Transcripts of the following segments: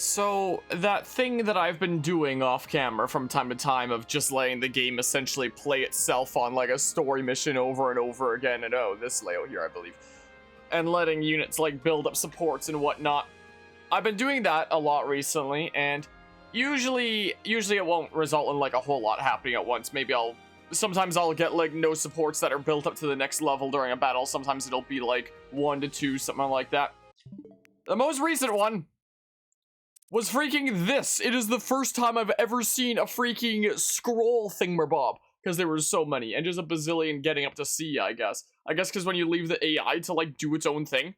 So, that thing that I've been doing off camera from time to time of just letting the game essentially play itself on like a story mission over and over again, and oh, this layout here, I believe, and letting units like build up supports and whatnot. I've been doing that a lot recently, and usually it won't result in like a whole lot happening at once. Maybe sometimes I'll get like no supports that are built up to the next level during a battle. Sometimes it'll be like 1 to 2, something like that. The most recent one was freaking this. It is the first time I've ever seen a freaking scroll thingamabob, because there were so many, and just a bazillion getting up to C, I guess. I guess because when you leave the AI to like do its own thing,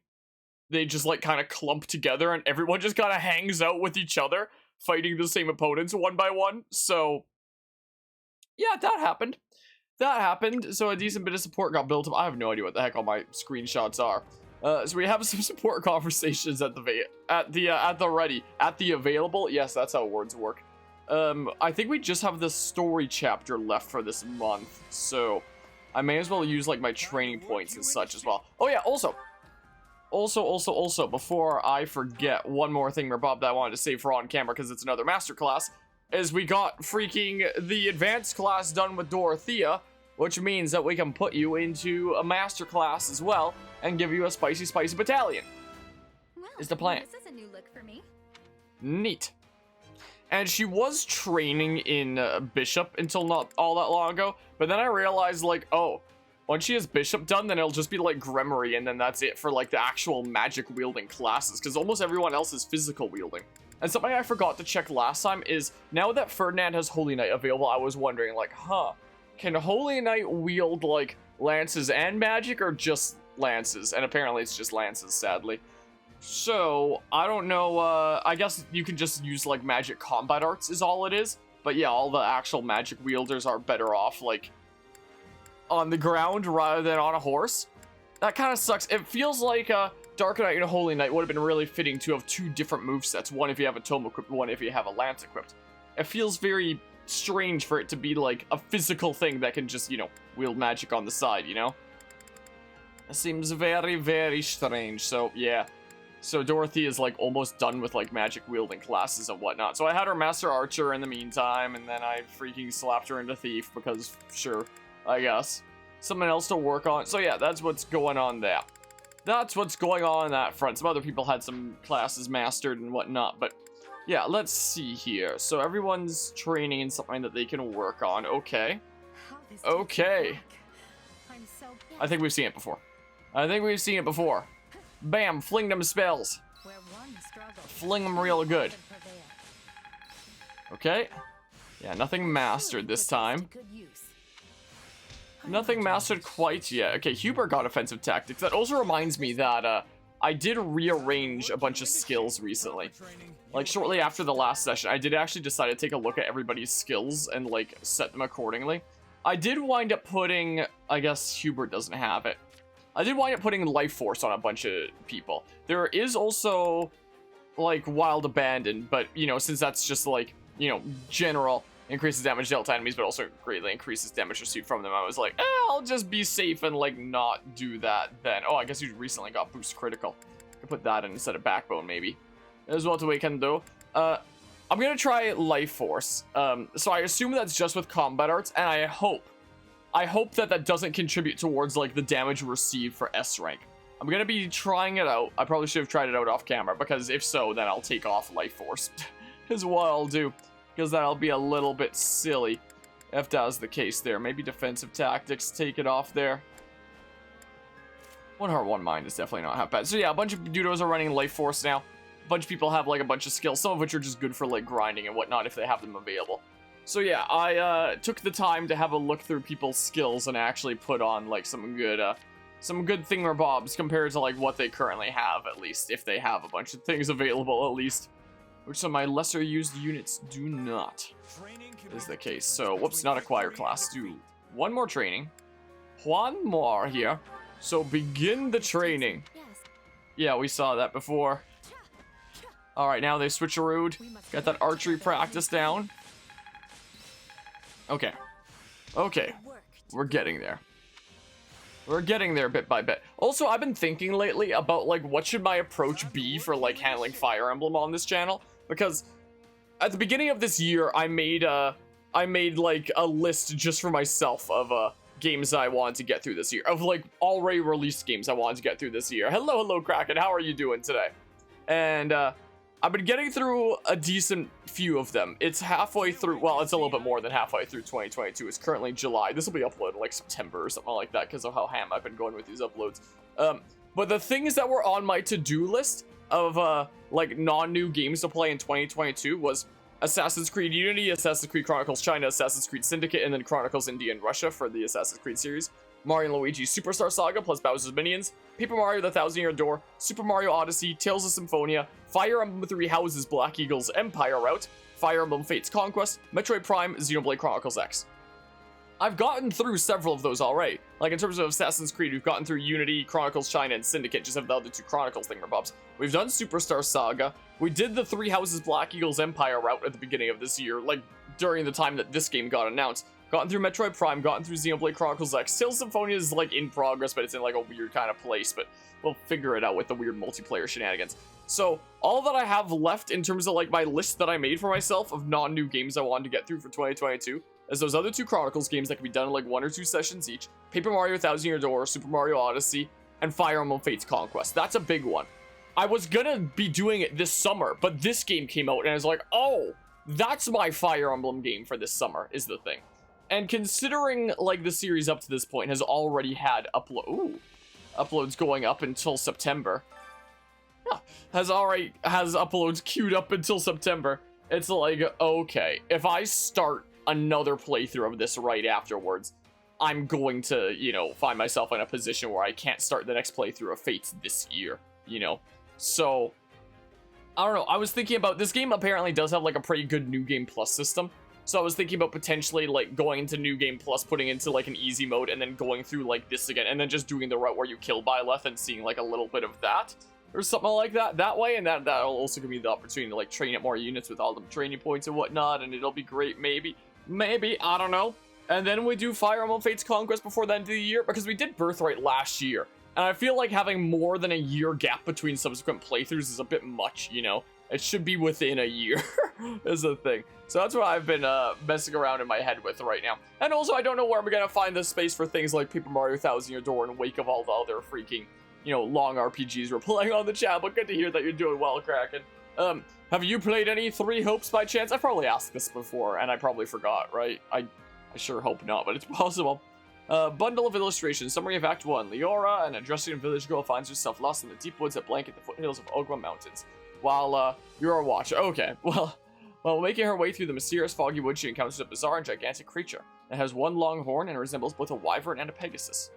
they just like kind of clump together and everyone just kind of hangs out with each other, fighting the same opponents one by one. So yeah, that happened. So a decent bit of support got built up. I have no idea what the heck all my screenshots are. So we have some support conversations at the available. Yes, that's how words work. I think we just have the story chapter left for this month, so I may as well use like my training points and such as well. Oh yeah, also, before I forget, one more thing, Bob, that I wanted to say for on camera because it's another master class, is we got freaking the advanced class done with Dorothea, which means that we can put you into a master class as well and give you a spicy battalion. Well, is the plan. This is a new look for me. Neat. And she was training in Bishop until not all that long ago, but then I realized, like, oh, once she has Bishop done, then it'll just be like Gremory, and then that's it for like the actual magic wielding classes, because almost everyone else is physical wielding. And something I forgot to check last time is, now that Ferdinand has Holy Knight available, I was wondering, like, can Holy Knight wield like lances and magic, or just lances? And apparently it's just lances, sadly. So, I don't know, I guess you can just use, like, magic combat arts is all it is. But yeah, all the actual magic wielders are better off, like, on the ground rather than on a horse. That kind of sucks. It feels like, Dark Knight and Holy Knight would have been really fitting to have 2 different movesets. One if you have a tome equipped, one if you have a lance equipped. It feels very strange for it to be, like, a physical thing that can just, you know, wield magic on the side, you know? It seems very, very strange, so, yeah. So Dorothy is like almost done with like magic wielding classes and whatnot. So I had her Master Archer in the meantime, and then I freaking slapped her into Thief because, sure, I guess. Something else to work on. So yeah, that's what's going on there. That's what's going on that front. Some other people had some classes mastered and whatnot, but yeah, let's see here. So everyone's training in something that they can work on. Okay. Okay. I think we've seen it before. Bam, fling them spells. Fling them real good. Okay. Yeah, nothing mastered this time. Nothing mastered quite yet. Okay, Hubert got offensive tactics. That also reminds me that I did rearrange a bunch of skills recently. Like, shortly after the last session, I did actually decide to take a look at everybody's skills and, like, set them accordingly. I did wind up putting... I guess Hubert doesn't have it. I did wind up putting Life Force on a bunch of people. There is also, like, Wild Abandon, but, you know, since that's just, like, you know, general, increases damage dealt to enemies, but also greatly increases damage received from them, I was like, I'll just be safe and, like, not do that then. Oh, I guess you recently got Boost Critical. I could put that in instead of Backbone, maybe. Is what we can do. I'm gonna try Life Force. So I assume that's just with combat arts, and I hope that doesn't contribute towards, like, the damage received for S rank. I'm gonna be trying it out. I probably should have tried it out off camera, because if so, then I'll take off Life Force. Is what I'll do. Because that'll be a little bit silly if that was the case there. Maybe defensive tactics, take it off there. One Heart, One Mind is definitely not half bad. So yeah, a bunch of Dudos are running Life Force now. A bunch of people have, like, a bunch of skills, some of which are just good for, like, grinding and whatnot if they have them available. So yeah, I took the time to have a look through people's skills and actually put on, like, some good thingamabobs compared to, like, what they currently have, at least, if they have a bunch of things available, at least. Which some of my lesser used units do not, is the case. So, whoops, not acquire class. Do one more training. One more here. So, begin the training. Yeah, we saw that before. Alright, now they switcherooed. Got that archery practice down. Okay. Okay. We're getting there. We're getting there bit by bit. Also, I've been thinking lately about, like, what should my approach be for, like, handling Fire Emblem on this channel? Because at the beginning of this year, I made like, a list just for myself of, games I wanted to get through this year. Of, like, already released games I wanted to get through this year. Hello, Kraken. How are you doing today? And, I've been getting through a decent few of them. It's halfway through, well, it's a little bit more than halfway through 2022. It's currently July. This will be uploaded like September or something like that because of how ham I've been going with these uploads. But the things that were on my to-do list of, like, non-new games to play in 2022 was Assassin's Creed Unity, Assassin's Creed Chronicles China, Assassin's Creed Syndicate, and then Chronicles India and Russia for the Assassin's Creed series. Mario and Luigi Superstar Saga plus Bowser's Minions, Paper Mario The Thousand Year Door, Super Mario Odyssey, Tales of Symphonia, Fire Emblem Three Houses Black Eagle's Empire Route, Fire Emblem Fates Conquest, Metroid Prime, Xenoblade Chronicles X. I've gotten through several of those already. Like in terms of Assassin's Creed, we've gotten through Unity, Chronicles China, and Syndicate, just have the other two Chronicles thingamabobs. We've done Superstar Saga. We did the Three Houses Black Eagle's Empire Route at the beginning of this year, like during the time that this game got announced. Gotten through Metroid Prime, gotten through Xenoblade Chronicles X. Tales of Symphonia is like in progress, but it's in like a weird kind of place, but we'll figure it out with the weird multiplayer shenanigans. So all that I have left in terms of like my list that I made for myself of non-new games I wanted to get through for 2022 is those other two Chronicles games that can be done in like 1 or 2 sessions each. Paper Mario Thousand Year Door, Super Mario Odyssey, and Fire Emblem Fates Conquest. That's a big one. I was gonna be doing it this summer, but this game came out and I was like, oh, that's my Fire Emblem game for this summer, is the thing. And considering, like, the series up to this point has already had uploads going up until September. Yeah, has uploads queued up until September. It's like, okay, if I start another playthrough of this right afterwards, I'm going to, you know, find myself in a position where I can't start the next playthrough of Fates this year, you know? So, I don't know, I was thinking about, this game apparently does have, like, a pretty good New Game Plus system. So I was thinking about potentially, like, going into New Game Plus, putting into, like, an easy mode, and then going through, like, this again, and then just doing the route where you kill Byleth and seeing, like, a little bit of that, or something like that way, and that'll also give me the opportunity to, like, train at more units with all the training points and whatnot, and it'll be great, maybe, I don't know. And then we do Fire Emblem Fates Conquest before the end of the year, because we did Birthright last year, and I feel like having more than a year gap between subsequent playthroughs is a bit much, you know? It should be within a year, is the thing. So that's what I've been messing around in my head with right now. And also, I don't know where I'm going to find the space for things like Paper Mario Thousand Year Door in wake of all the other freaking, you know, long RPGs we're playing on the channel. But good to hear that you're doing well, Kraken. Have you played any Three Hopes by chance? I've probably asked this before, and I probably forgot, right? I sure hope not, but it's possible. Bundle of illustrations. Summary of Act 1. Leora, an addressing village girl, finds herself lost in the deep woods that blanket the foothills of Ogma Mountains. While you're a watcher. Okay, well, while making her way through the mysterious foggy woods, she encounters a bizarre and gigantic creature. It has one long horn and resembles both a wyvern and a pegasus.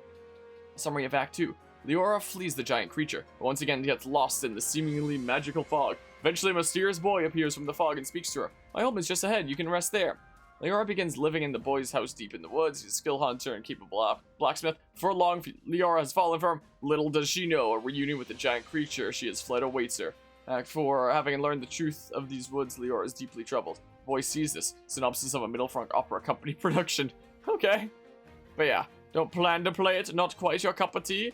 Summary of Act 2. Leora flees the giant creature, but once again gets lost in the seemingly magical fog. Eventually, a mysterious boy appears from the fog and speaks to her. My home is just ahead, you can rest there. Leora begins living in the boy's house deep in the woods. He's a skill hunter and capable blacksmith. For long, Leora has fallen for him. Little does she know, a reunion with the giant creature she has fled awaits her. Act 4, having learned the truth of these woods, Leora is deeply troubled. The boy sees this. Synopsis of a middle-franc opera company production. Okay. But yeah, don't plan to play it. Not quite your cup of tea.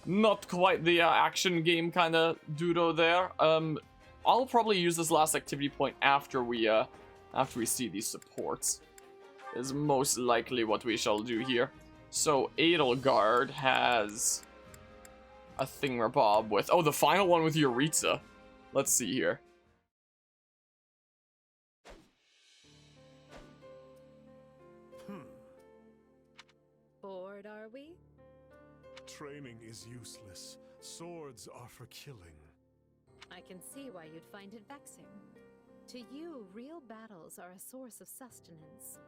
Not quite the action game kind of doodle there. I'll probably use this last activity point after we see these supports. Is most likely what we shall do here. So Edelgard has a thingamabob with, oh, the final one with Yuritsa. Let's see here. Bored, are we? Training is useless. Swords are for killing. I can see why you'd find it vexing. To you, real battles are a source of sustenance.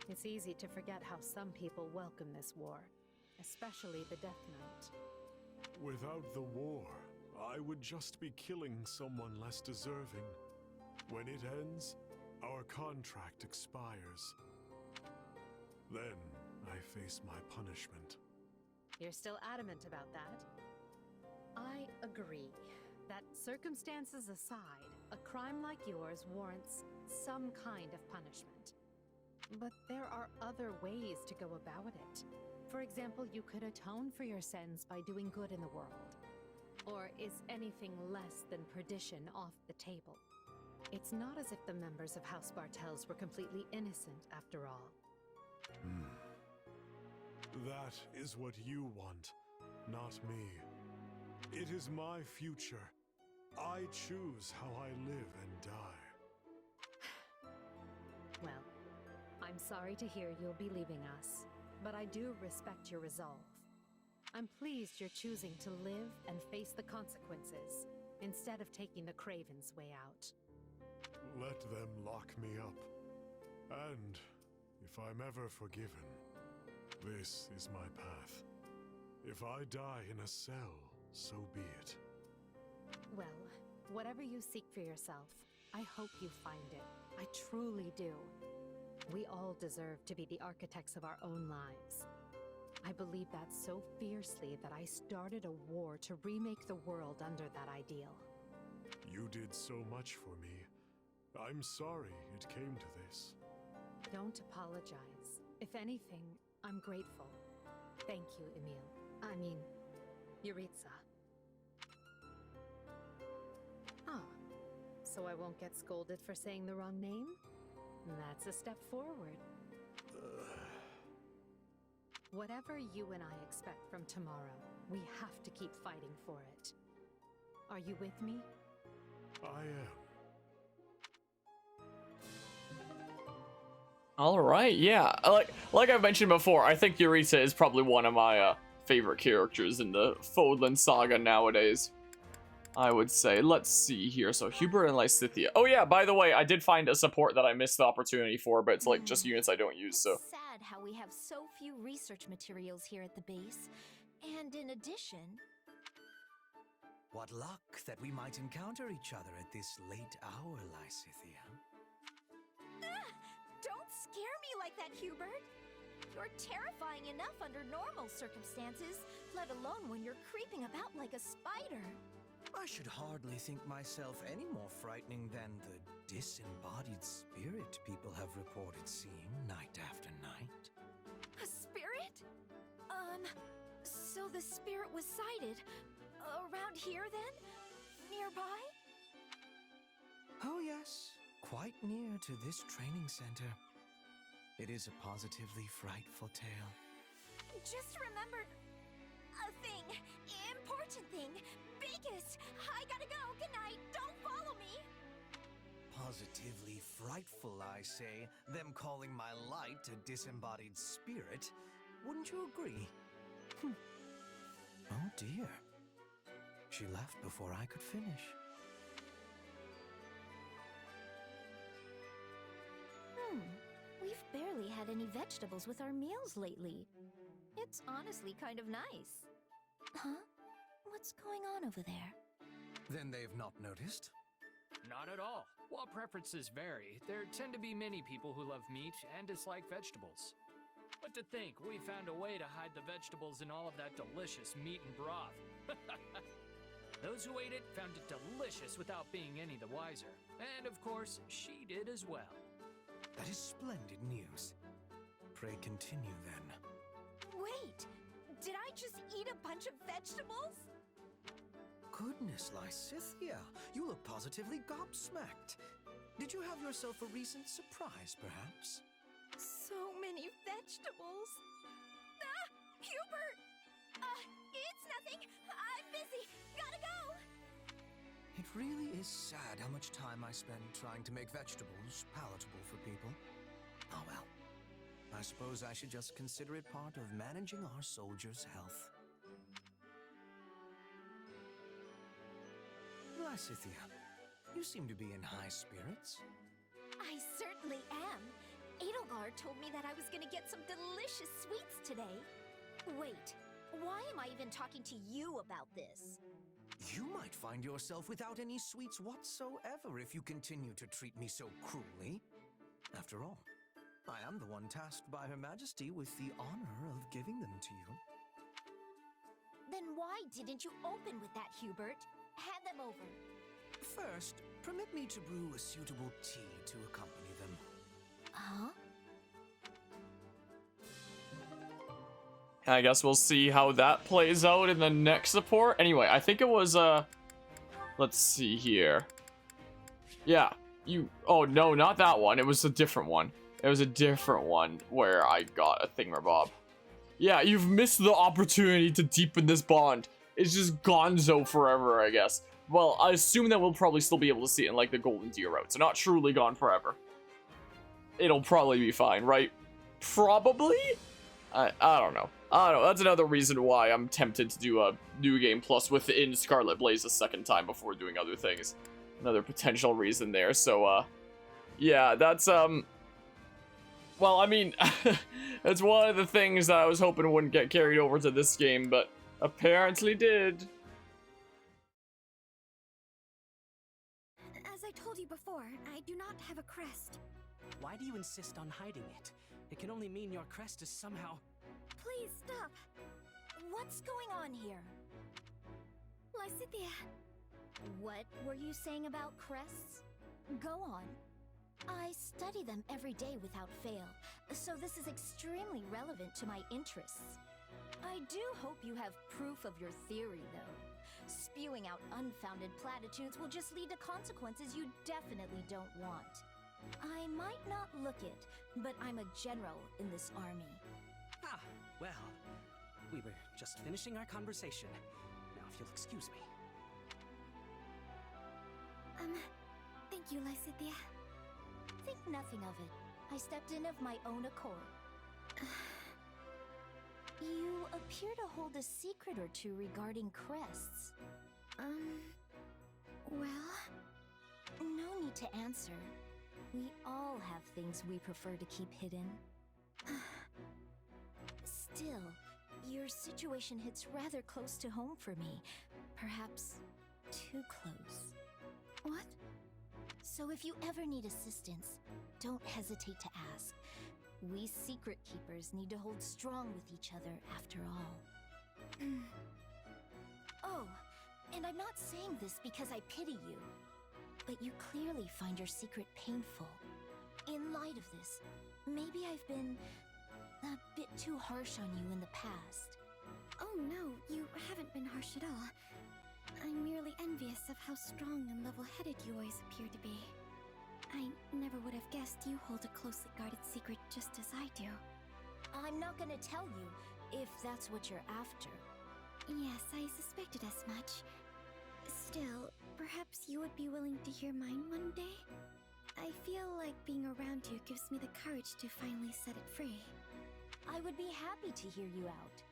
It's easy to forget how some people welcome this war, especially the Death Knight. Without the war, I would just be killing someone less deserving. When it ends, our contract expires. Then I face my punishment. You're still adamant about that? I agree. That circumstances aside, a crime like yours warrants some kind of punishment. But there are other ways to go about it. For example, you could atone for your sins by doing good in the world. Or is anything less than perdition off the table? It's not as if the members of House Bartels were completely innocent, after all. That is what you want, not me. It is my future. I choose how I live and die. Well, I'm sorry to hear you'll be leaving us, but I do respect your resolve. I'm pleased you're choosing to live and face the consequences, instead of taking the Craven's way out. Let them lock me up. And if I'm ever forgiven, this is my path. If I die in a cell, so be it. Well, whatever you seek for yourself, I hope you find it. I truly do. We all deserve to be the architects of our own lives. I believe that so fiercely that I started a war to remake the world under that ideal. You did so much for me. I'm sorry it came to this. Don't apologize. If anything, I'm grateful. Thank you, Emil. I mean, Yuritsa. Oh, so I won't get scolded for saying the wrong name? That's a step forward. Whatever you and I expect from tomorrow, we have to keep fighting for it. Are you with me? I am. All right, yeah. Like I mentioned before, I think Yuritsa is probably one of my favorite characters in the Fodlan saga nowadays. I would say. Let's see here. So Hubert and Lysithea. Oh yeah, by the way, I did find a support that I missed the opportunity for, but it's like just units I don't use, so. Sad how we have so few research materials here at the base. And in addition... What luck that we might encounter each other at this late hour, Lysithea. Don't scare me like that, Hubert! You're terrifying enough under normal circumstances, let alone when you're creeping about like a spider. I should hardly think myself any more frightening than the disembodied spirit people have reported seeing night after night. A spirit? So the spirit was sighted around here then? Nearby? Oh yes, quite near to this training center. It is a positively frightful tale. Just remembered a thing, important thing, biggest. I gotta go, good night, don't follow me. Positively frightful, I say, them calling my light a disembodied spirit. Wouldn't you agree? Oh dear. She left before I could finish. We've barely had any vegetables with our meals lately. It's honestly kind of nice. Huh? What's going on over there? Then they've not noticed? Not at all. While preferences vary, there tend to be many people who love meat and dislike vegetables. But to think we found a way to hide the vegetables in all of that delicious meat and broth. Those who ate it found it delicious without being any the wiser. And of course, she did as well. That is splendid news. Pray continue then. Wait! Did I just eat a bunch of vegetables? Goodness, Lysithea, you look positively gobsmacked. Did you have yourself a recent surprise, perhaps? So many vegetables. Ah! Hubert! It's nothing. I'm busy. Gotta go! It really is sad how much time I spend trying to make vegetables palatable for people. Oh well. I suppose I should just consider it part of managing our soldiers' health. Lysithea, you seem to be in high spirits. I certainly am. Edelgard told me that I was gonna get some delicious sweets today. Wait, why am I even talking to you about this? You might find yourself without any sweets whatsoever if you continue to treat me so cruelly. After all, I am the one tasked by Her Majesty with the honor of giving them to you. Then why didn't you open with that, Hubert? Hand them over. First, permit me to brew a suitable tea to accompany them. Huh? I guess we'll see how that plays out in the next support. Anyway, I think it was, let's see here. Yeah, oh no, not that one. It was a different one. It was a different one where I got a thingamabob. Yeah, you've missed the opportunity to deepen this bond. It's just gonzo forever, I guess. Well, I assume that we'll probably still be able to see it in, like, the Golden Deer route. So not truly gone forever. It'll probably be fine, right? Probably? I don't know. I don't know. That's another reason why I'm tempted to do a New Game Plus within Scarlet Blaze a second time before doing other things. Another potential reason there. So, yeah, that's, well, I mean, it's one of the things that I was hoping wouldn't get carried over to this game, but apparently did. As I told you before, I do not have a crest. Why do you insist on hiding it? It can only mean your crest is somehow... Please stop. What's going on here? Lysithea. What were you saying about crests? Go on. I study them every day without fail, so this is extremely relevant to my interests. I do hope you have proof of your theory, though. Spewing out unfounded platitudes will just lead to consequences you definitely don't want. I might not look it, but I'm a general in this army. Ah, well, we were just finishing our conversation. Now, if you'll excuse me. Thank you, Lysithea. Think nothing of it. I stepped in of my own accord. You appear to hold a secret or two regarding crests. Well... No need to answer. We all have things we prefer to keep hidden. Still, your situation hits rather close to home for me. Perhaps too close. What? So if you ever need assistance, don't hesitate to ask. We secret keepers need to hold strong with each other after all. Oh, and I'm not saying this because I pity you, but you clearly find your secret painful. In light of this, maybe I've been a bit too harsh on you in the past. Oh no, you haven't been harsh at all. I'm merely envious of how strong and level-headed you always appear to be. I never would have guessed you hold a closely guarded secret just as I do. I'm not gonna tell you, if that's what you're after. Yes, I suspected as much. Still, perhaps you would be willing to hear mine one day? I feel like being around you gives me the courage to finally set it free. I would be happy to hear you out,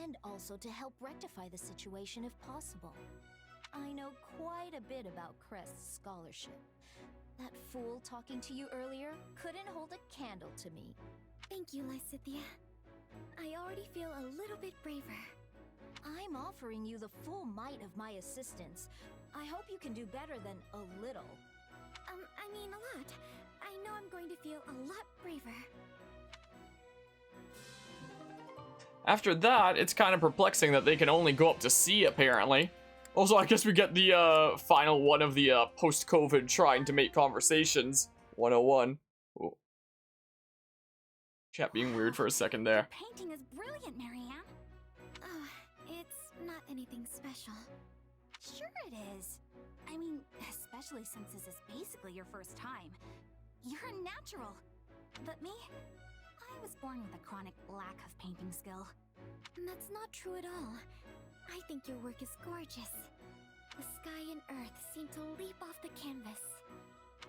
and also to help rectify the situation if possible. I know quite a bit about Crest's scholarship. That fool talking to you earlier couldn't hold a candle to me. Thank you, Lysithea. I already feel a little bit braver. I'm offering you the full might of my assistance. I hope you can do better than a little. I mean a lot. I know I'm going to feel a lot braver. After that, it's kind of perplexing that they can only go up to C, apparently. Also, I guess we get the final one of the post-COVID trying to make conversations 101. Ooh. Chat being weird for a second there. Painting is brilliant, Marianne. Oh, it's not anything special. Sure it is. I mean, especially since this is basically your first time. You're a natural. But me? I was born with a chronic lack of painting skill. That's not true at all. I think your work is gorgeous. The sky and earth seem to leap off the canvas.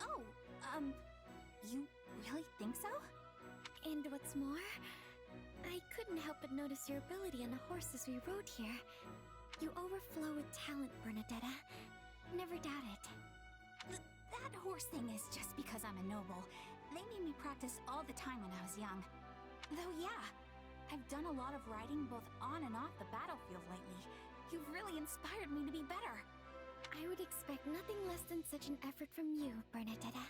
Oh, you really think so? And what's more, I couldn't help but notice your ability on the horses we rode here. You overflow with talent, Bernadetta. Never doubt it. That horse thing is just because I'm a noble. They made me practice all the time when I was young. Though yeah, I've done a lot of riding both on and off the battlefield lately. You've really inspired me to be better. I would expect nothing less than such an effort from you, Bernadetta.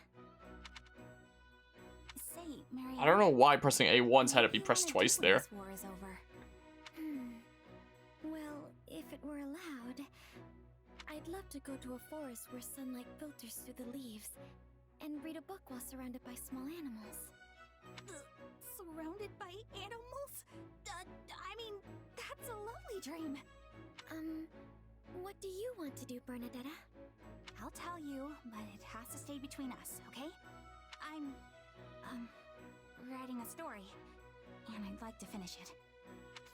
Say, Marianne, I don't know why pressing A once had to be pressed twice there. This war is over. Well, if it were allowed, I'd love to go to a forest where sunlight filters through the leaves and read a book while surrounded by small animals. Surrounded by animals? I mean, that's a lovely dream. What do you want to do, Bernadetta? I'll tell you, but it has to stay between us, okay? I'm, writing a story, and I'd like to finish it.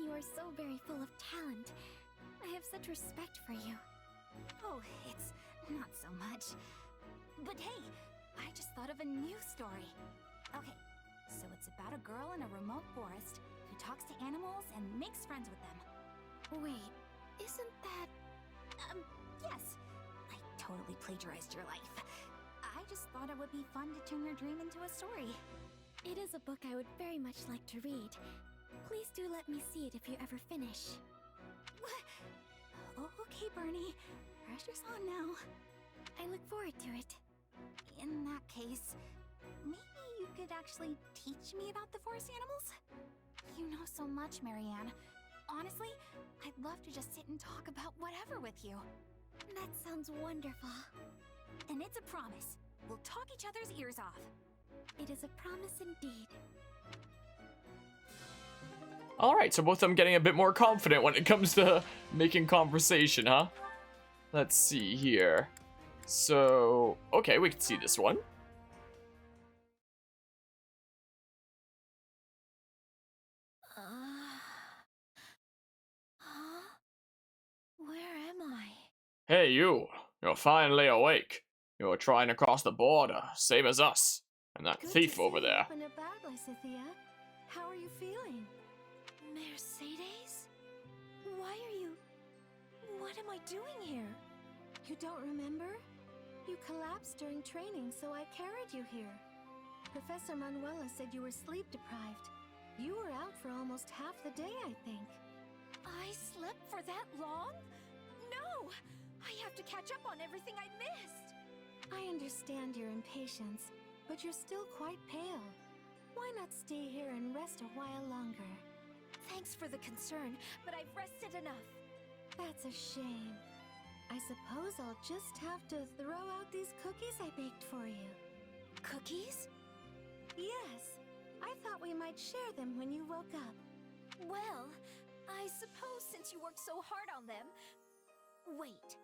You are so very full of talent. I have such respect for you. Oh, it's not so much. But hey, I just thought of a new story. Okay, so it's about a girl in a remote forest who talks to animals and makes friends with them. Wait, isn't that... yes. I totally plagiarized your life. I just thought it would be fun to turn your dream into a story. It is a book I would very much like to read. Please do let me see it if you ever finish. Oh, okay, Bernie. Pressure's on now. I look forward to it. In that case, maybe you could actually teach me about the forest animals? You know so much, Marianne. Honestly, I'd love to just sit and talk about whatever with you. That sounds wonderful. And it's a promise. We'll talk each other's ears off. It is a promise indeed. Alright, so both of them getting a bit more confident when it comes to making conversation, huh? Let's see here. So, okay, we can see this one. Where am I? Hey, you. You're finally awake. You're trying to cross the border, same as us. And that Good thief to over see you there. up and about, Lysithea. How are you feeling? Mercedes? Why are you... What am I doing here? You don't remember? You collapsed during training, so I carried you here. Professor Manuela said you were sleep deprived. You were out for almost half the day, I think. I slept for that long? No! I have to catch up on everything I missed! I understand your impatience, but you're still quite pale. Why not stay here and rest a while longer? Thanks for the concern, but I've rested enough. That's a shame. I suppose I'll just have to throw out these cookies I baked for you. Cookies? Yes, I thought we might share them when you woke up. Well, I suppose since you worked so hard on them... Wait,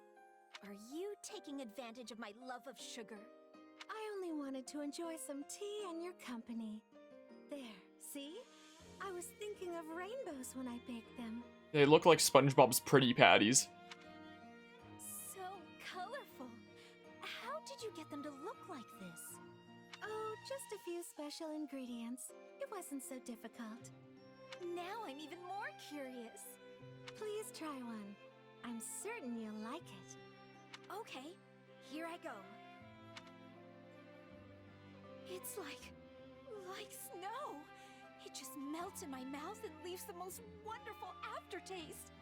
are you taking advantage of my love of sugar? I only wanted to enjoy some tea and your company. There, see? I was thinking of rainbows when I baked them. They look like SpongeBob's pretty patties. So colorful. How did you get them to look like this? Oh, just a few special ingredients. It wasn't so difficult. Now I'm even more curious. Please try one. I'm certain you'll like it. Okay, here I go. It's like snow. It just melts in my mouth and leaves the most wonderful aftertaste.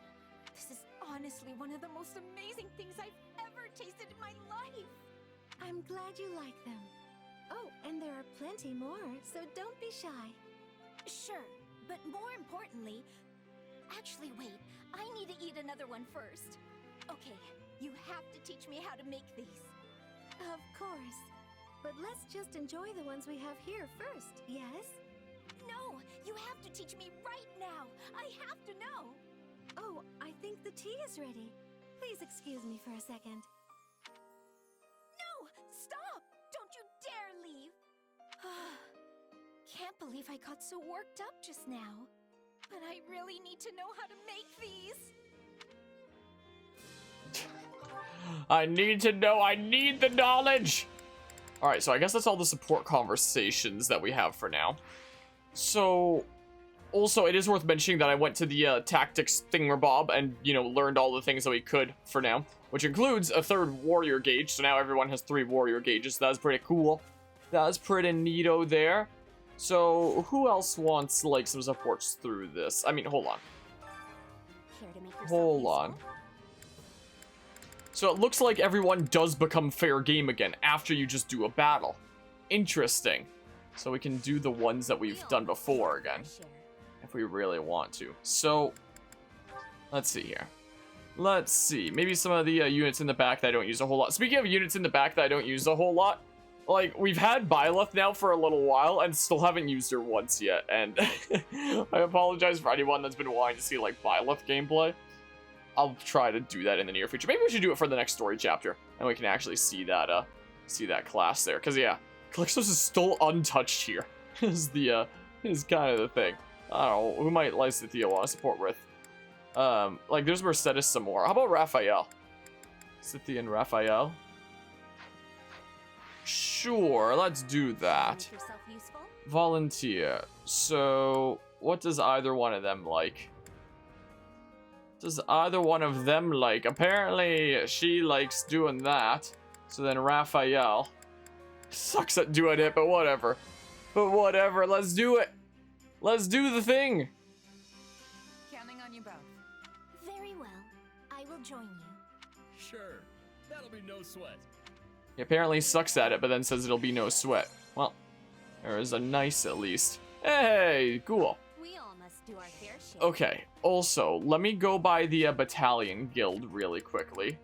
This is honestly one of the most amazing things I've ever tasted in my life. I'm glad you like them. Oh, and there are plenty more, so don't be shy. Sure, but more importantly... Actually, wait. I need to eat another one first. Okay, you have to teach me how to make these. Of course. But let's just enjoy the ones we have here first, yes? No, you have to teach me right now. I have to know. Oh, I think the tea is ready. Please excuse me for a second. No! Stop! Don't you dare leave! Can't believe I got so worked up just now. But I really need to know how to make these. I need to know. I need the knowledge. All right, so I guess that's all the support conversations that we have for now. So, also, it is worth mentioning that I went to the tactics thingamabob and, you know, learned all the things that we could for now, which includes a 3rd warrior gauge. So now everyone has 3 warrior gauges. That's pretty cool. That's pretty neato there. So, who else wants, like, some supports through this? I mean, hold on. Care to make yourself Hold useful? on. So it looks like everyone does become fair game again after you just do a battle. Interesting. So we can do the ones that we've done before again, if we really want to. So, let's see here. Let's see. Maybe some of the units in the back that I don't use a whole lot. Speaking of units in the back that I don't use a whole lot, like, we've had Byleth now for a little while and still haven't used her once yet. And I apologize for anyone that's been wanting to see, like, Byleth gameplay. I'll try to do that in the near future. Maybe we should do it for the next story chapter, and we can actually see that class there. Cause yeah, Calixtos is still untouched here. is kind of the thing. I don't know, who might Lysithea want to support with? Like there's Mercedes some more. How about Raphael? Scythia and Raphael. Sure, let's do that. Make yourself useful? Volunteer. So, what does either one of them like? Does either one of them like? Apparently, she likes doing that. So then Raphael sucks at doing it, but whatever. But whatever, let's do it. Let's do the thing. Counting on you both. Very well. I will join you. Sure, that'll be no sweat. He apparently sucks at it, but then says it'll be no sweat. Well, there is a nice at least. Hey, cool. We all must do our fair share. Okay, also, let me go by the battalion guild really quickly.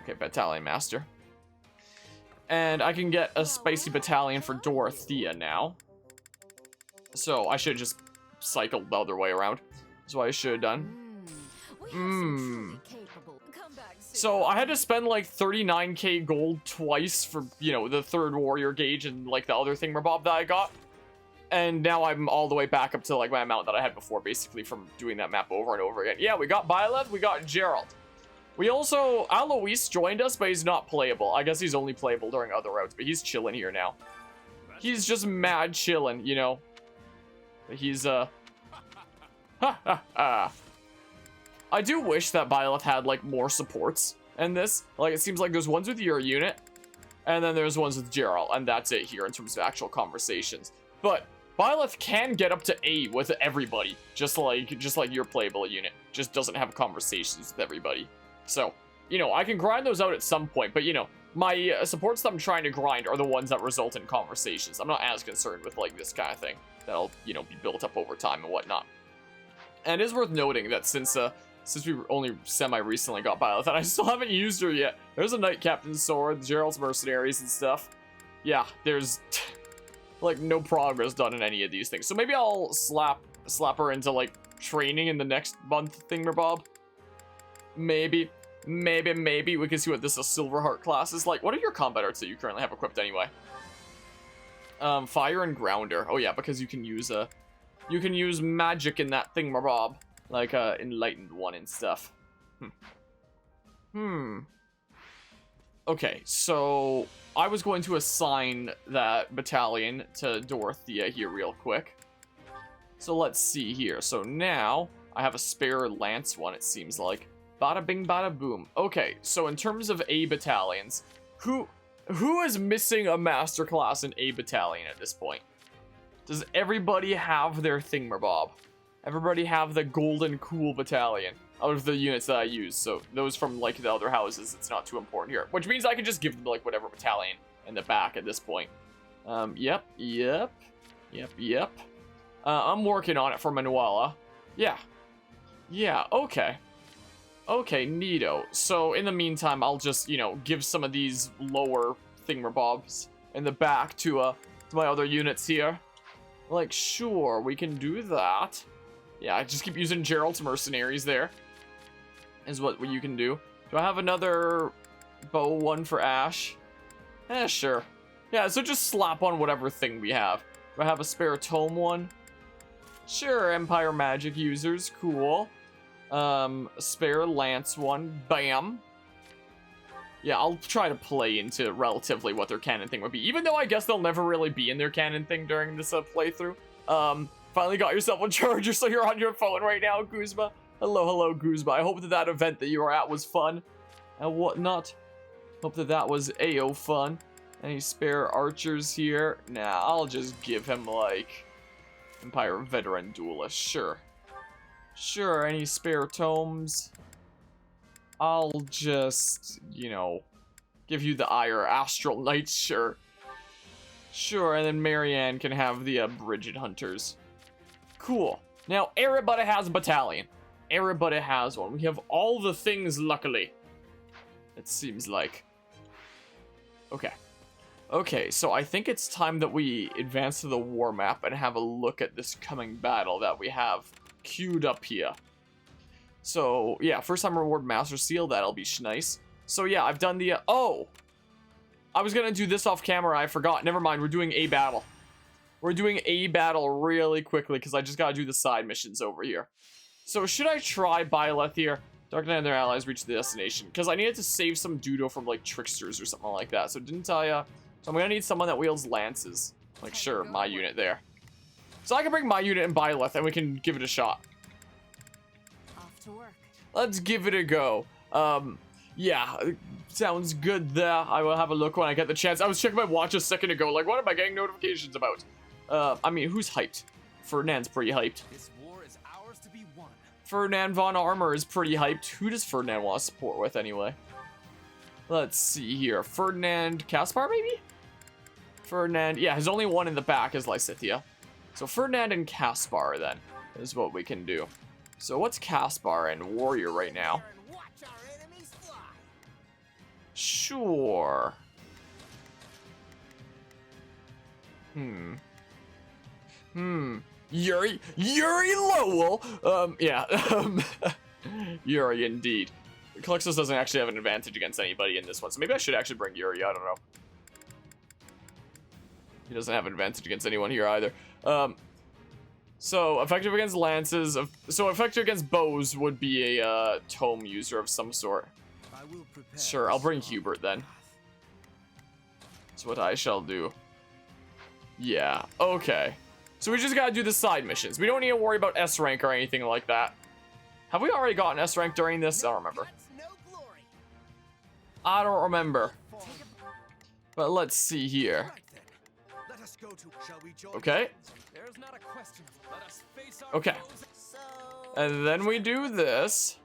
Okay, battalion master. And I can get a spicy battalion for Dorothea now. So I should have just cycled the other way around. That's what I should have done. So I had to spend like 39k gold twice for, you know, the third warrior gauge and like the other thingamabob that I got. And now I'm all the way back up to like my amount that I had before, basically from doing that map over and over again. Yeah, we got Byleth, we got Gerald. We also, Alois joined us, but he's not playable. I guess he's only playable during other routes, but he's chilling here now. He's just mad chilling, you know. He's, ha ha ha. I do wish that Byleth had, like, more supports in this. Like, it seems like there's ones with your unit, and then there's ones with Gerald, and that's it here in terms of actual conversations. But Byleth can get up to A with everybody, just like your playable unit. Just doesn't have conversations with everybody. So, you know, I can grind those out at some point, but, you know, my supports that I'm trying to grind are the ones that result in conversations. I'm not as concerned with, like, this kind of thing. That'll, you know, be built up over time and whatnot. And it is worth noting that since we only semi-recently got Byleth, and I still haven't used her yet. There's a Knight Captain's Sword, Gerald's Mercenaries and stuff. Yeah, there's, like, no progress done in any of these things. So maybe I'll slap her into, like, training in the next month thingamabob. Maybe we can see what this Silverheart class is like. What are your combat arts that you currently have equipped anyway? Fire and Grounder. Oh yeah, because you can use magic in that thingamabob, like Enlightened one and stuff. Okay, so I was going to assign that battalion to Dorothea here real quick. So let's see here. So now I have a spare lance one, it seems like. Bada bing, bada boom. Okay, so in terms of A battalions, who is missing a master class in A battalion at this point? Does everybody have their thingamabob? Everybody have the golden cool battalion out of the units that I use. So those from like the other houses, it's not too important here. Which means I can just give them like whatever battalion in the back at this point. Yep. I'm working on it for Manuela. Yeah, okay. Okay, neato. So, in the meantime, I'll just, you know, give some of these lower thingamabobs in the back to my other units here. Like, sure, we can do that. Yeah, I just keep using Gerald's Mercenaries there. Is what you can do. Do I have another bow one for Ash? Sure. Yeah, so just slap on whatever thing we have. Do I have a spare tome one? Sure, Empire Magic users, cool. Spare lance one, bam. Yeah, I'll try to play into relatively what their canon thing would be, even though I guess they'll never really be in their canon thing during this playthrough. Finally got yourself a charger, so you're on your phone right now, Guzma. Hello, Guzma. I hope that event that you were at was fun and whatnot. Hope that was AO fun. Any spare archers here? Nah, I'll just give him, like, Empire Veteran Duelist, sure. Sure, any spare tomes? I'll just, you know, give you the Ire Astral Knights, sure. Sure, and then Marianne can have the Bridget Hunters. Cool. Now, everybody has a battalion. Everybody has one. We have all the things, luckily. It seems like. Okay. Okay, so I think it's time that we advance to the war map and have a look at this coming battle that we have queued up here. So, yeah, first time reward Master Seal, that'll be nice. So, yeah, I've done the, oh! I was gonna do this off camera, I forgot. Never mind, we're doing a battle. We're doing a battle really quickly, because I just gotta do the side missions over here. So, should I try Byleth here? Dark Knight and their allies reach the destination. Because I needed to save some Dudo from, like, tricksters or something like that. So, didn't I, So I'm gonna need someone that wields lances. Like, sure, my unit there. So I can bring my unit in Byleth, and we can give it a shot. Off to work. Let's give it a go. Yeah, sounds good there. I will have a look when I get the chance. I was checking my watch a second ago, like, what am I getting notifications about? I mean, who's hyped? Ferdinand's pretty hyped. This war is ours to be won. Ferdinand von Armour is pretty hyped. Who does Ferdinand want to support with, anyway? Let's see here. Ferdinand Caspar, maybe? Ferdinand, yeah, his only one in the back is Lysithea. So Ferdinand and Caspar, then, is what we can do. So what's Caspar and Warrior right now? Sure. Yuri Lowell. Yeah. Yuri indeed. Calixtus doesn't actually have an advantage against anybody in this one, so maybe I should actually bring Yuri. I don't know. He doesn't have an advantage against anyone here either. So effective against lances. So effective against bows would be a tome user of some sort. Sure, I'll bring Hubert then. That's what I shall do. Yeah, okay. So we just gotta do the side missions. We don't need to worry about S rank or anything like that. Have we already gotten S rank during this? I don't remember. I don't remember. But let's see here. Okay. Okay. And then we do this.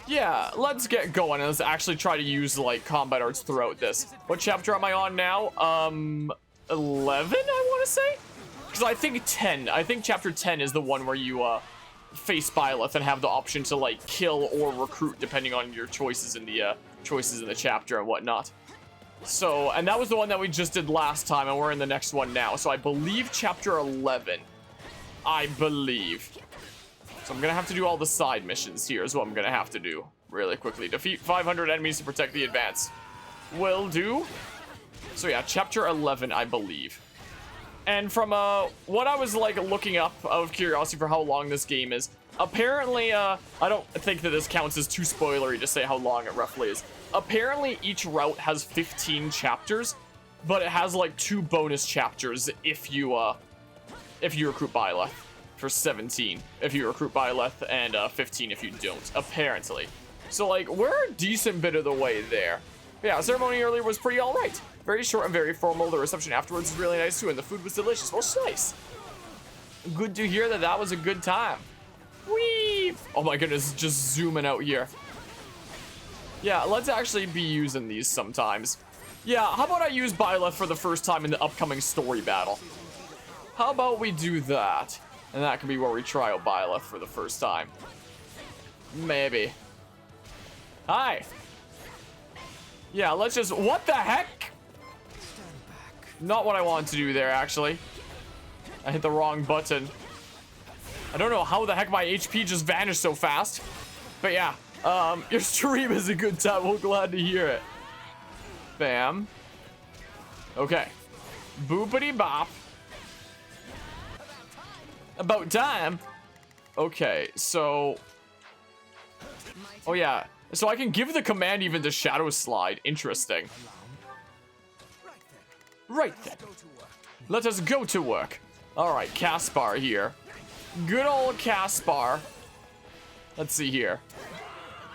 Yeah, let's get going and let's actually try to use, like, combat arts throughout this. What chapter am I on now? 11, I want to say? Because I think 10. I think chapter 10 is the one where you, face Byleth and have the option to, like, kill or recruit depending on your choices in the chapter and whatnot. So, and that was the one that we just did last time, and we're in the next one now. So I believe chapter 11. I believe. So I'm gonna have to do all the side missions here is what I'm gonna have to do really quickly. Defeat 500 enemies to protect the advance. Will do. So yeah, chapter 11, I believe. And from what I was like looking up out of curiosity for how long this game is, apparently I don't think that this counts as too spoilery to say how long it roughly is. Apparently each route has 15 chapters, but it has like 2 bonus chapters if you recruit Byleth. For 17 if you recruit Byleth, and 15 if you don't, apparently. So like, we're a decent bit of the way there. But yeah, the ceremony earlier was pretty alright. Very short and very formal. The reception afterwards was really nice too, and the food was delicious. Well, nice. Good to hear that that was a good time. Whee! Oh my goodness, just zooming out here. Yeah, let's actually be using these sometimes. Yeah, how about I use Byleth for the first time in the upcoming story battle? How about we do that? And that could be where we try out Byleth for the first time. Maybe. Hi. Yeah, let's just... What the heck? Not what I wanted to do there, actually. I hit the wrong button. I don't know how the heck my HP just vanished so fast. But yeah, your stream is a good time. We're glad to hear it. Bam. Okay. Boopity bop. About time. Okay, so... Oh yeah, so I can give the command even to Shadow Slide. Interesting. Right then. Let us go to work. Alright, Caspar here. Good old Caspar. Let's see here.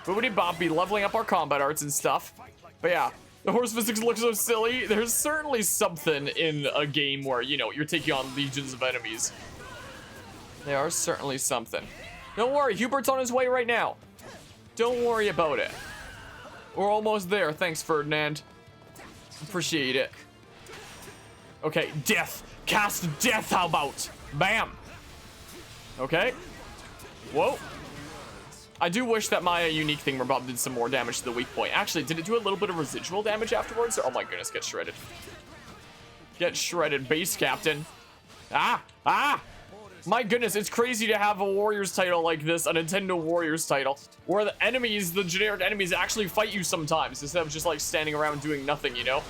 Boopity bop, be leveling up our combat arts and stuff. But yeah, the horse physics look so silly. There's certainly something in a game where, you know, you're taking on legions of enemies. They are certainly something. Don't worry, Hubert's on his way right now. Don't worry about it. We're almost there. Thanks, Ferdinand. Appreciate it. Okay, death. Cast death, how about? Bam. Okay. Whoa. I do wish that my unique thingamabob did some more damage to the weak point. Actually, did it do a little bit of residual damage afterwards? Oh my goodness, get shredded. Get shredded, base captain. Ah! Ah! My goodness, it's crazy to have a Warriors title like this, a Nintendo Warriors title, where the enemies, the generic enemies, actually fight you sometimes, instead of just like standing around doing nothing, you know?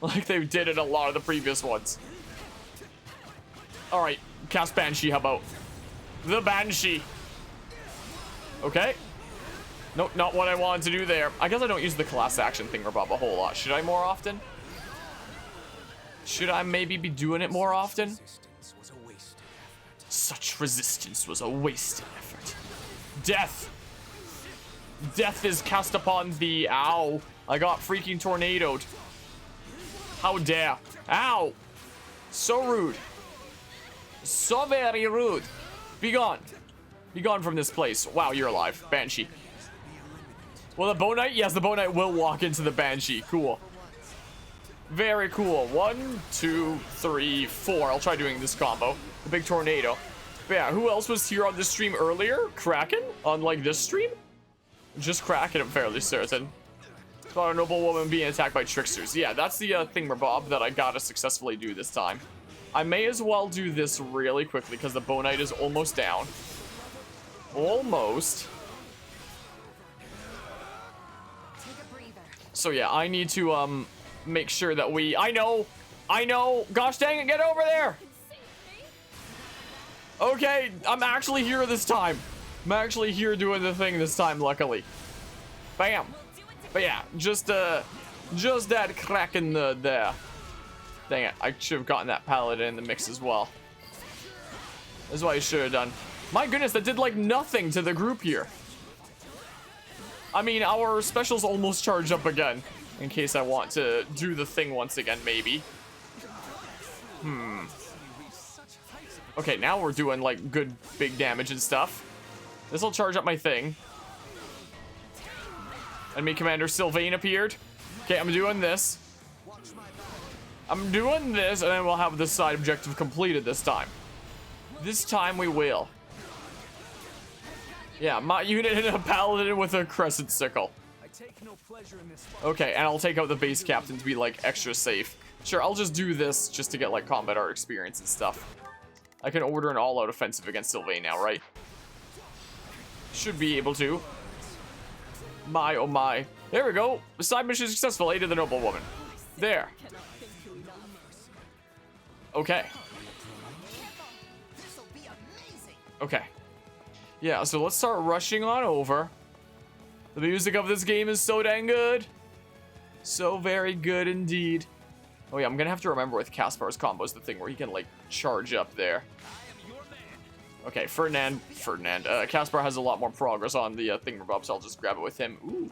Like they did in a lot of the previous ones. Alright, cast Banshee, how about? The Banshee. Okay. Nope, not what I wanted to do there. I guess I don't use the class action thingamabob a whole lot. Should I more often? Should I maybe be doing it more often? Such resistance was a wasted effort. Death! Death is cast upon thee. Ow. I got freaking tornadoed. How dare. Ow! So rude. So very rude. Be gone. Be gone from this place. Wow, you're alive. Banshee. Well, the Bow Knight? Yes, the Bow Knight will walk into the Banshee. Cool. Very cool. 1, 2, 3, 4. I'll try doing this combo. The big tornado. But yeah, who else was here on this stream earlier? Kraken? On like this stream? Just Kraken, I'm fairly certain. About a noble woman being attacked by tricksters. Yeah, that's the thingamabob that I gotta successfully do this time. I may as well do this really quickly because the Bow Knight is almost down. Almost. So yeah, I need to make sure that we... I know! Gosh dang it, get over there! Okay, I'm actually here this time. I'm actually here doing the thing this time, luckily. Bam. But yeah, just that crack in the there. Dang it, I should have gotten that paladin in the mix as well. That's what I should have done. My goodness, that did like nothing to the group here. I mean, our specials almost charge up again. In case I want to do the thing once again, maybe. Okay, now we're doing like good big damage and stuff. This will charge up my thing. Enemy Commander Sylvain appeared. Okay, I'm doing this. I'm doing this, and then we'll have this side objective completed this time. This time we will. Yeah, my unit hit a paladin with a crescent sickle. Okay, and I'll take out the base captain to be like extra safe. Sure, I'll just do this just to get like combat art experience and stuff. I can order an all-out offensive against Sylvain now, right? Should be able to. My, oh my. There we go. The side mission is successful. Aided the noble woman. There. Okay. Okay. Yeah, so let's start rushing on over. The music of this game is so dang good. So very good indeed. Oh yeah, I'm gonna have to remember with Caspar's combos the thing where he can like charge up there. Okay, Ferdinand. Caspar has a lot more progress on the thingamabob, so I'll just grab it with him. Ooh.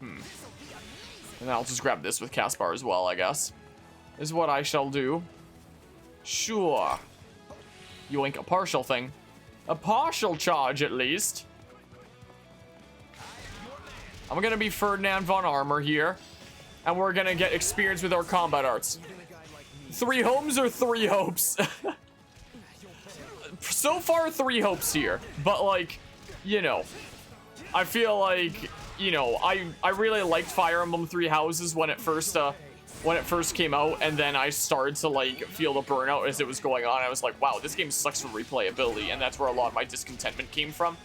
And then I'll just grab this with Caspar as well, I guess. Is what I shall do. Sure. Yoink, a partial thing. A partial charge, at least. I'm gonna be Ferdinand von Armor here. And we're gonna get experience with our combat arts. 3 homes or 3 hopes? So far, 3 hopes here. But, like, you know. I feel like, you know, I really liked Fire Emblem 3 Houses when it first came out. And then I started to, like, feel the burnout as it was going on. I was like, wow, this game sucks for replayability. And that's where a lot of my discontentment came from.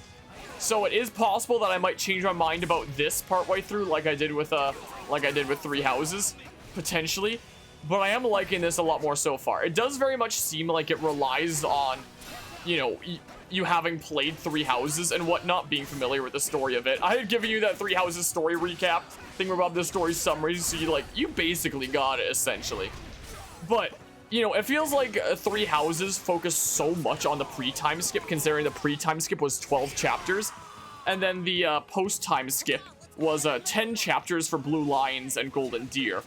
So it is possible that I might change my mind about this partway through, like I did with 3 Houses, potentially. But I am liking this a lot more so far. It does very much seem like it relies on, you know, you having played 3 Houses and whatnot, being familiar with the story of it. I had given you that 3 Houses story recap thing about the story summary, so you basically got it essentially. But you know, it feels like 3 Houses focused so much on the pre-time skip, considering the pre-time skip was 12 chapters. And then the post-time skip was 10 chapters for Blue Lions and Golden Deer.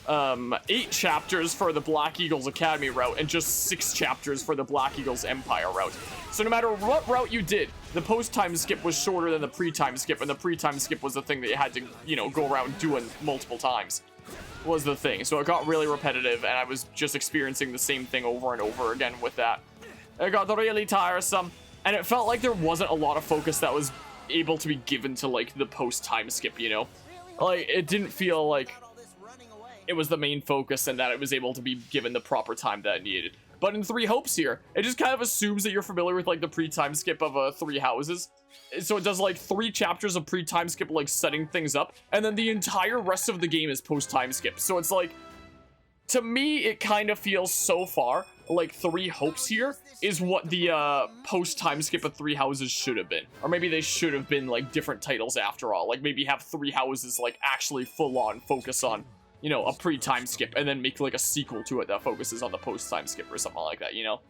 8 chapters for the Black Eagles Academy route, and just 6 chapters for the Black Eagles Empire route. So no matter what route you did, the post-time skip was shorter than the pre-time skip, and the pre-time skip was the thing that you had to, you know, go around doing multiple times. Was the thing. So it got really repetitive, and I was just experiencing the same thing over and over again with that. It got really tiresome. And it felt like there wasn't a lot of focus that was able to be given to, like, the post-time skip, you know? Like, it didn't feel like it was the main focus and that it was able to be given the proper time that it needed. But in Three Hopes here, it just kind of assumes that you're familiar with, like, the pre-time skip of Three Houses. So it does, like, 3 chapters of pre-time skip, like, setting things up, and then the entire rest of the game is post-time skip. So it's like, to me, it kind of feels so far like Three Hopes here is what the post-time skip of Three Houses should have been. Or maybe they should have been, like, different titles after all. Like, maybe have Three Houses, like, actually full-on focus on, you know, a pre-time skip, and then make, like, a sequel to it that focuses on the post-time skip or something like that, you know?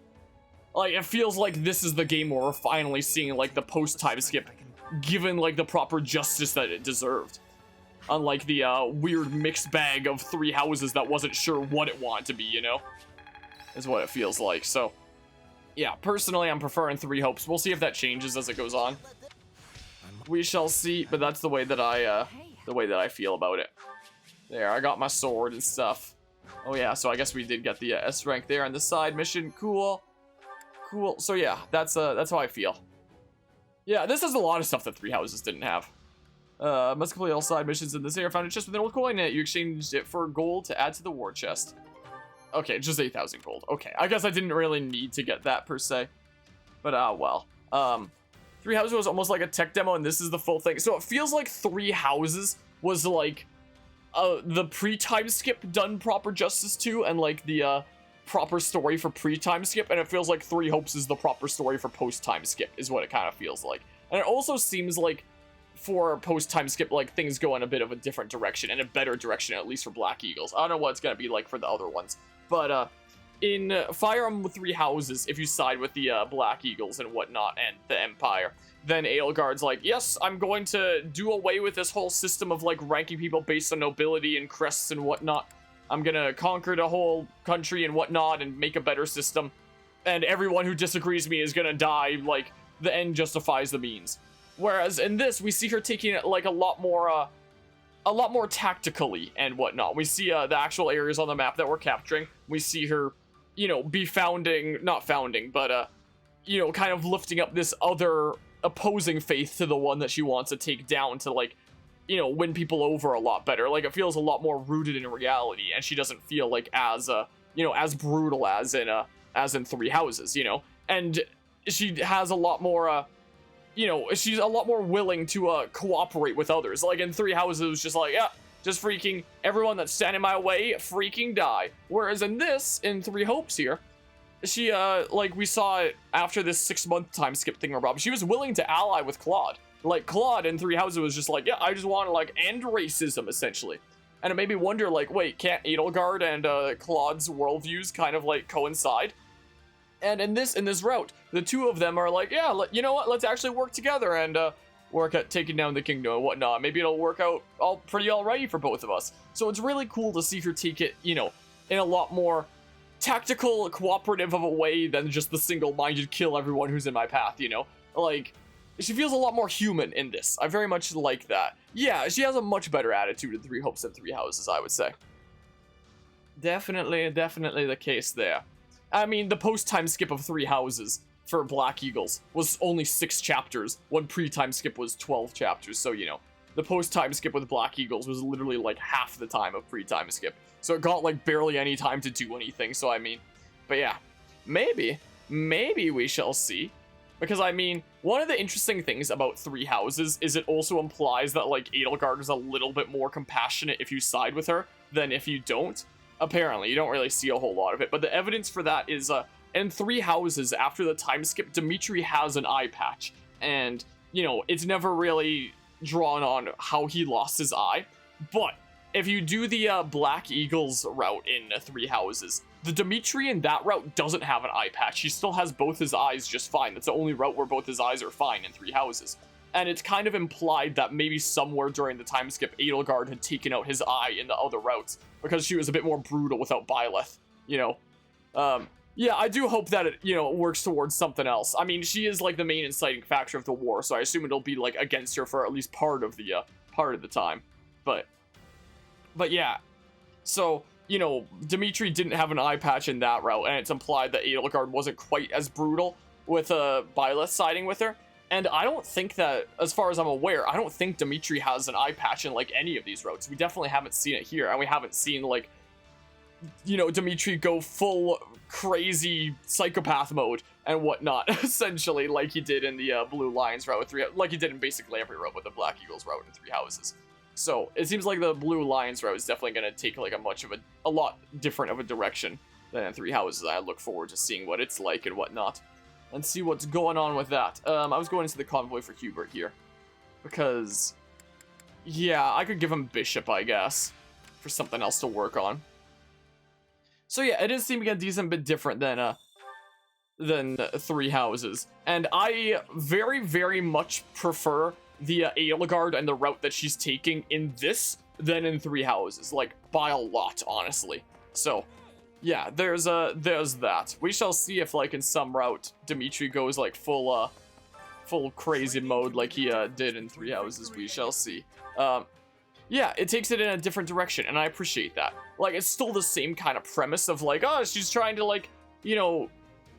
Like, it feels like this is the game where we're finally seeing, like, the post-time skip given, like, the proper justice that it deserved. Unlike the weird mixed bag of Three Houses that wasn't sure what it wanted to be, you know? Is what it feels like. So, yeah, personally, I'm preferring Three Hopes. We'll see if that changes as it goes on. We shall see, but that's the way that I feel about it. There, I got my sword and stuff. Oh yeah, so I guess we did get the S rank there on the side mission. Cool. Cool. So yeah, that's how I feel. Yeah, this has a lot of stuff that Three Houses didn't have. Must complete all side missions in this area. Found a chest with an old coin in it. You exchanged it for gold to add to the war chest. Okay, just 8,000 gold. Okay, I guess I didn't really need to get that per se. But, well. Three Houses was almost like a tech demo, and this is the full thing. So it feels like Three Houses was like the pre-time skip done proper justice to, and like the proper story for pre-time skip, and it feels like Three Hopes is the proper story for post-time skip, is what it kind of feels like. And it also seems like for post-time skip, like, things go in a bit of a different direction, and a better direction, at least for Black Eagles. I don't know what it's gonna be like for the other ones. But, in Fire Emblem Three Houses, if you side with the Black Eagles and whatnot, and the Empire, then Edelgard's like, yes, I'm going to do away with this whole system of, like, ranking people based on nobility and crests and whatnot. I'm gonna conquer the whole country and whatnot and make a better system. And everyone who disagrees with me is gonna die, like, the end justifies the means. Whereas in this, we see her taking it, like, a lot more tactically and whatnot. We see the actual areas on the map that we're capturing. We see her, you know, not founding, but, you know, kind of lifting up this other opposing faith to the one that she wants to take down to, like, you know, win people over a lot better. Like, it feels a lot more rooted in reality, and she doesn't feel like as, you know, as brutal as in Three Houses, you know? And she has a lot more, you know, she's a lot more willing to cooperate with others. Like in Three Houses, it was just like, yeah, just freaking everyone that's standing in my way, freaking die. Whereas in this, in Three Hopes here, she, like we saw it after this 6-month time skip thing, Rob, she was willing to ally with Claude. Like, Claude in Three Houses was just like, yeah, I just want to, like, end racism, essentially. And it made me wonder, like, wait, can't Edelgard and Claude's worldviews kind of, like, coincide? And in this route, the two of them are like, yeah, you know what, let's actually work together and work at taking down the kingdom and whatnot. Maybe it'll work out pretty alrighty for both of us. So it's really cool to see her take it, you know, in a lot more tactical, cooperative of a way than just the single-minded kill everyone who's in my path, you know? Like, she feels a lot more human in this. I very much like that. Yeah, she has a much better attitude in Three Hopes than Three Houses, I would say. Definitely the case there. I mean, the post-time skip of Three Houses for Black Eagles was only 6 chapters, when pre-time skip was 12 chapters, so, you know, the post-time skip with Black Eagles was literally, like, half the time of pre-time skip. So it got, like, barely any time to do anything, so I mean, but yeah, maybe we shall see. Because, I mean, one of the interesting things about Three Houses is it also implies that, like, Edelgard is a little bit more compassionate if you side with her than if you don't. Apparently, you don't really see a whole lot of it, but the evidence for that is, in Three Houses, after the time skip, Dimitri has an eye patch, and, you know, it's never really drawn on how he lost his eye, but if you do the Black Eagles route in Three Houses, the Dimitri in that route doesn't have an eye patch. He still has both his eyes just fine. That's the only route where both his eyes are fine in Three Houses. And it's kind of implied that maybe somewhere during the time skip, Edelgard had taken out his eye in the other routes, because she was a bit more brutal without Byleth, you know? Yeah, I do hope that it, you know, works towards something else. I mean, she is, like, the main inciting factor of the war, so I assume it'll be, like, against her for at least part of the time. But yeah, so, you know, Dimitri didn't have an eye patch in that route, and it's implied that Edelgard wasn't quite as brutal. with Byleth siding with her. And I don't think that, as far as I'm aware, I don't think Dimitri has an eye patch in like any of these routes. We definitely haven't seen it here, and we haven't seen like, you know, Dimitri go full crazy psychopath mode and whatnot, essentially, like he did in the Blue Lions route with like he did in basically every route with the Black Eagles route in 3 houses. So it seems like the Blue Lions route is definitely going to take like a lot different of a direction than in 3 houses. I look forward to seeing what it's like and whatnot, and see what's going on with that. I was going into the convoy for Hubert here, because, yeah, I could give him Bishop, I guess, for something else to work on. So yeah, it is seeming a decent bit different than 3 houses, and I very, very much prefer the Edelgard and the route that she's taking in this than in 3 houses, like by a lot, honestly. So yeah, there's that. We shall see if like in some route Dimitri goes like full crazy mode like he did in 3 houses. We shall see. Yeah, it takes it in a different direction, and I appreciate that. Like, it's still the same kind of premise of like, oh, she's trying to like, you know,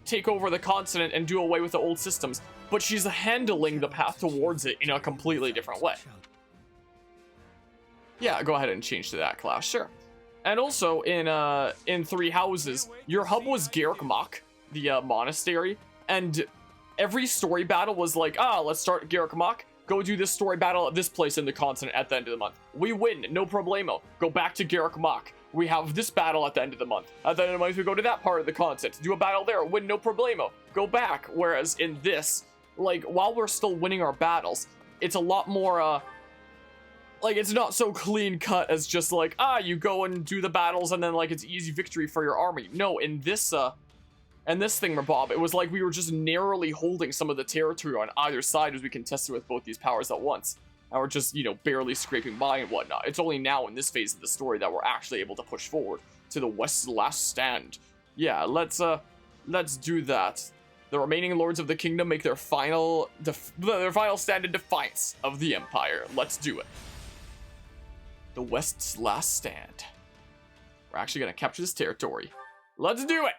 take over the continent and do away with the old systems, but she's handling the path towards it in a completely different way. Yeah, go ahead and change to that class, sure. And also in 3 houses, your hub was Garrick Mach, the monastery, and every story battle was like, let's start Garrick Mach, go do this story battle at this place in the continent at the end of the month. We win, no problemo. Go back to Garrick Mach. We have this battle at the end of the month. At the end of the month, we go to that part of the continent, do a battle there, win, no problemo. Go back. Whereas in this, like, while we're still winning our battles, it's a lot more, like, it's not so clean cut as just like, you go and do the battles and then, like, it's easy victory for your army. No, in this thingamabob, it was like we were just narrowly holding some of the territory on either side as we contested with both these powers at once. And we're just, you know, barely scraping by and whatnot. It's only now in this phase of the story that we're actually able to push forward to the West's last stand. Yeah, let's do that. The remaining lords of the kingdom make their final stand in defiance of the Empire. Let's do it. The West's last stand. We're actually gonna capture this territory. Let's do it!